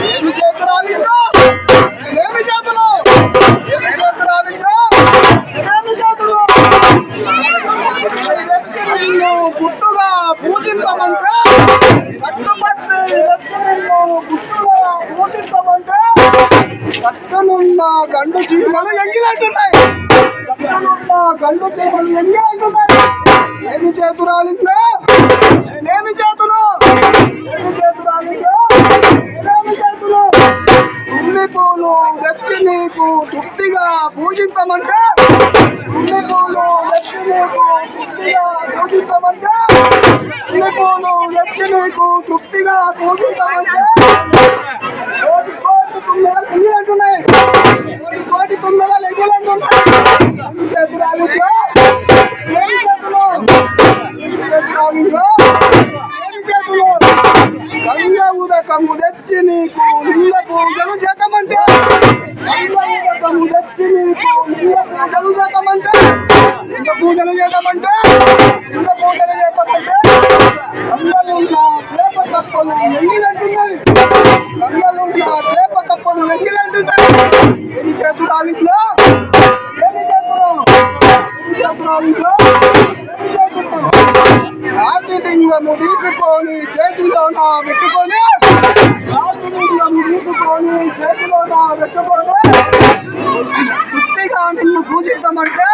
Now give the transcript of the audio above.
ఏమి చేతురాలిందో ఏమి చేతులు ఏమి చేతురాలిందో ఏమి చేతులు నిన్ను గుట్టుగా పూజించమంటే కట్టుబట్టి నిన్ను గుట్టుగా పూజించమంటే కట్టునున్న గండు చీమలు ఎంగిలంటున్నాయి. కట్టునున్న గండు చీమలు ఎంగిలంటున్నాయి. ఏమి చేతురాలిందో నేనేమి చేతులు ఏమి చేతురాలిందో నేనేమి చేతులు తుమ్మి పూలు తెచ్చి నీకు తృప్తిగా పూజించమంటే తుమ్మి పూలు తెచ్చి నీకు తృప్తిగా పూజించమంటే తుమ్మి పూలు తెచ్చి నీకు తృప్తిగా పూజించమంటే కోటి కోటి తుమ్మెదలు ఎంగిలంటున్నాయి. కోటి కోటి తుమ్మెదలు ఎంగిలంటున్నాయి. ఏమి చేతురాలిందో ఏమి చేతులు ఏమి చేతురాలిందో ఏమి చేతులు గంగ ఉదకము తెచ్చి నీకు లింగ పూజలు చేతమంటే గంగ ఉదకము తెచ్చి నీకు లింగ పూజలు చేతమంటే లింగ పూజలు చేతమంటే లింగ పూజలు చేతమంటే గంగలున్న చేప కప్పలు ఎంగిలంటున్నాయి. గంగలున్న చేప కప్పలు ఎంగిలంటున్నాయి. ఏమి చేతురాలిందో ఏమి చేతులు ఏమి చేతురాలిందో ఏమి చేతులు రాతి లింగము తీసుకొని చేతిలో నా పెట్టుకొని రాతి లింగము తీసుకొని చేతిలో నా పెట్టుకొని వృత్తిగా నిన్ను పూజించమంటే